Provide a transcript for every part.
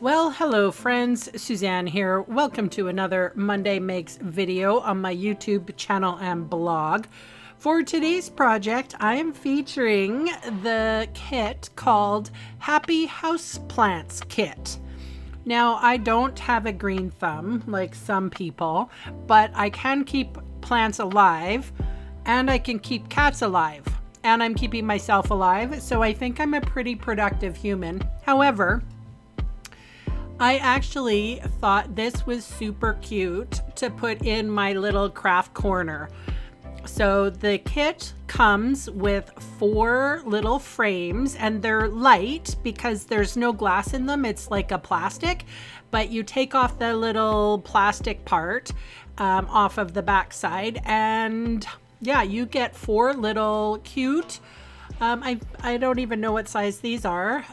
Well, hello friends, Suzanne here. Welcome to another Monday Makes video on my YouTube channel and blog. For today's project, I am featuring the kit called Happy Houseplants Kit. Now, I don't have a green thumb like some people, but I can keep plants alive and I can keep cats alive. And I'm keeping myself alive, so I think I'm a pretty productive human. However, I actually thought this was super cute to put in my little craft corner. So the kit comes with 4 little frames and they're light because there's no glass in them. It's like a plastic, but you take off the little plastic part off of the back side, and yeah, you get 4 little cute, I don't even know what size these are,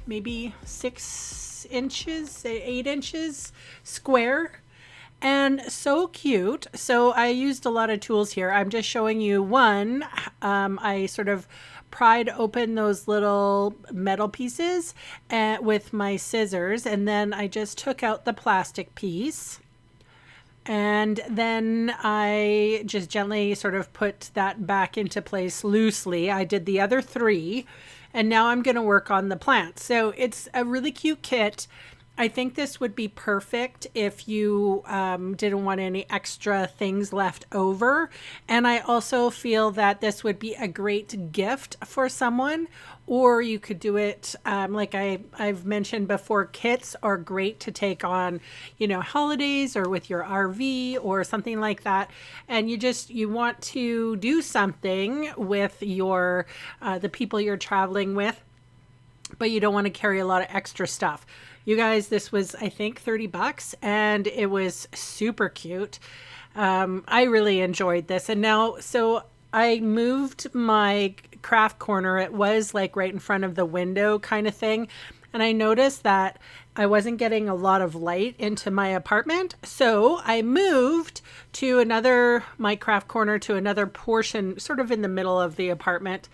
maybe 6 inches, 8 inches square, and so cute. So I used a lot of tools here. I'm just showing you one. I sort of pried open those little metal pieces with my scissors, and then I just took out the plastic piece. And then I just gently sort of put that back into place loosely. I did the other 3, and now I'm going to work on the plants. So it's a really cute kit. I think this would be perfect if you didn't want any extra things left over. And I also feel that this would be a great gift for someone, or you could do it like I've mentioned before. Kits are great to take on, you know, holidays or with your RV or something like that. And you want to do something with your the people you're traveling with, but you don't want to carry a lot of extra stuff. You guys, this was, I think, 30 bucks, and it was super cute. I really enjoyed this. And now, so I moved my craft corner. It was like right in front of the window kind of thing. And I noticed that I wasn't getting a lot of light into my apartment. So I moved to my craft corner to another portion, sort of in the middle of the apartment.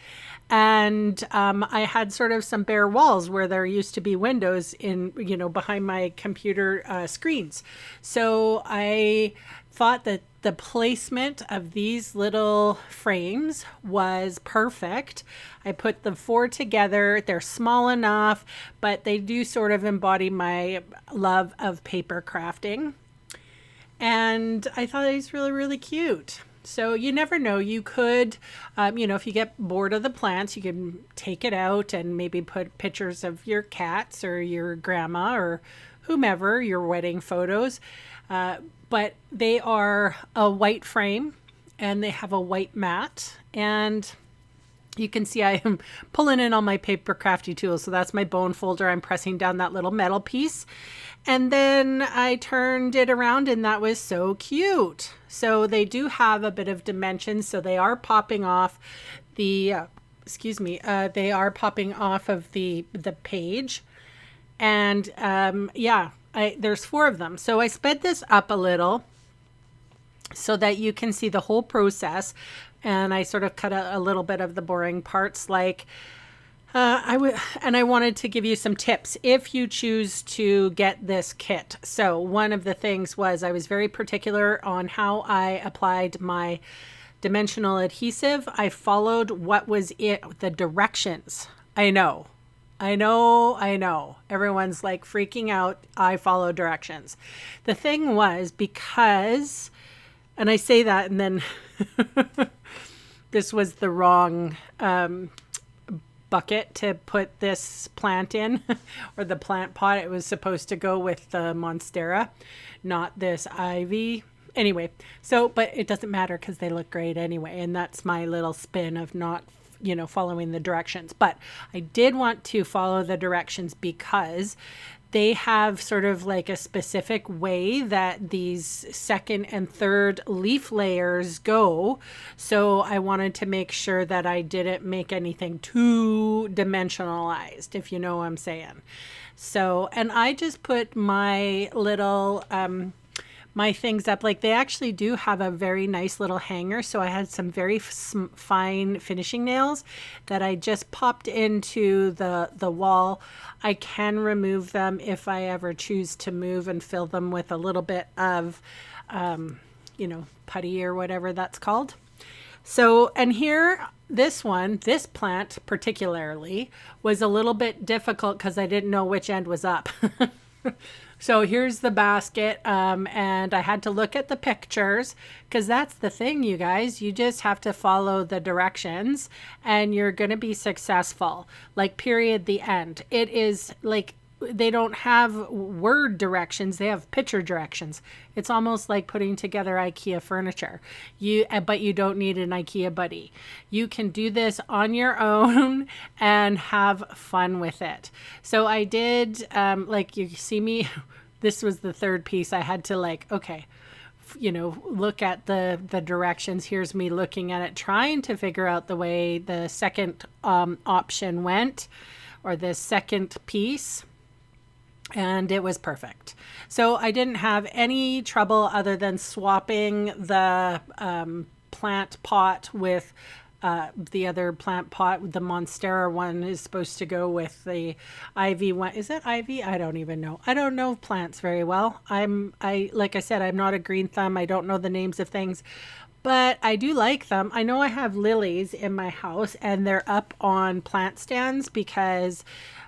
And I had sort of some bare walls where there used to be windows behind my computer screens. So I thought that the placement of these little frames was perfect. I put the 4 together. They're small enough, but they do sort of embody my love of paper crafting. And I thought it was really, really cute. So you never know, you could, if you get bored of the plants, you can take it out and maybe put pictures of your cats or your grandma or whomever, your wedding photos. But they are a white frame and they have a white mat, and you can see I am pulling in all my paper crafty tools. So that's my bone folder. I'm pressing down that little metal piece. And then I turned it around, and that was so cute. So they do have a bit of dimension. So they are popping off the, they are popping off of the page. And there's 4 of them. So I sped this up a little so that you can see the whole process. And I sort of cut a little bit of the boring parts, like I wanted to give you some tips if you choose to get this kit. So one of the things was I was very particular on how I applied my dimensional adhesive. I followed what was the directions. I know. Everyone's like freaking out. I follow directions. The thing was, because, and I say that and then this was the wrong bucket to put this plant in, or the plant pot. It was supposed to go with the Monstera, not this ivy. Anyway, but it doesn't matter because they look great anyway. And that's my little spin of not, following the directions. But I did want to follow the directions because they have sort of like a specific way that these 2nd and 3rd leaf layers go. So I wanted to make sure that I didn't make anything too dimensionalized, if you know what I'm saying. So, and I just put my little my things up. Like they actually do have a very nice little hanger. So I had some very fine finishing nails that I just popped into the wall. I can remove them if I ever choose to move and fill them with a little bit of, you know, putty or whatever that's called. So, and here, this plant particularly was a little bit difficult because I didn't know which end was up. So here's the basket, and I had to look at the pictures because that's the thing, you guys. You just have to follow the directions and you're going to be successful. Like, period, the end. It is like they don't have word directions, they have picture directions. It's almost like putting together IKEA furniture. But you don't need an IKEA buddy. You can do this on your own and have fun with it. So I did, like you see me, this was the third piece. I had to like, okay, you know, look at the directions. Here's me looking at it, trying to figure out the way the second option went, or the second piece. And it was perfect. So I didn't have any trouble other than swapping the plant pot with the other plant pot. The Monstera one is supposed to go with the ivy one. Is it ivy? I don't even know. I don't know plants very well. Like I said, I'm not a green thumb. I don't know the names of things, but I do like them. I know I have lilies in my house and they're up on plant stands because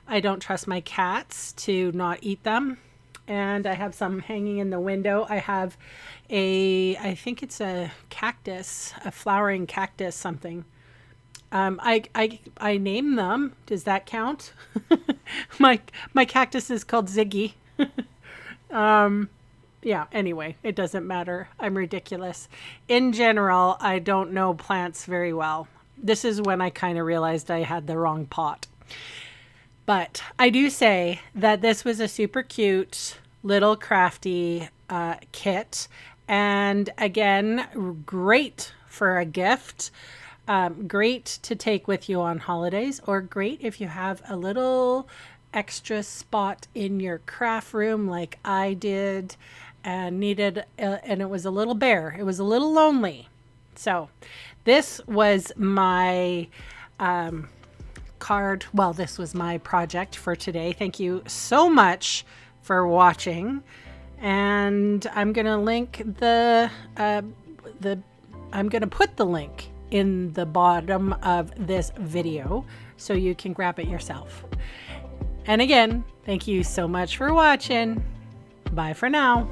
I don't trust my cats to not eat them. And I have some hanging in the window. I have I think it's a cactus, a flowering cactus something. I name them. Does that count? My cactus is called Ziggy. Yeah, anyway, it doesn't matter. I'm ridiculous. In general, I don't know plants very well. This is when I kind of realized I had the wrong pot. But I do say that this was a super cute little crafty kit. And again, great for a gift. Great to take with you on holidays, or great if you have a little extra spot in your craft room like I did and needed, and it was a little bare. It was a little lonely. So this was my this was my project for today. Thank you so much for watching, and I'm gonna link I'm gonna put the link in the bottom of this video so you can grab it yourself. And again, thank you so much for watching. Bye for now.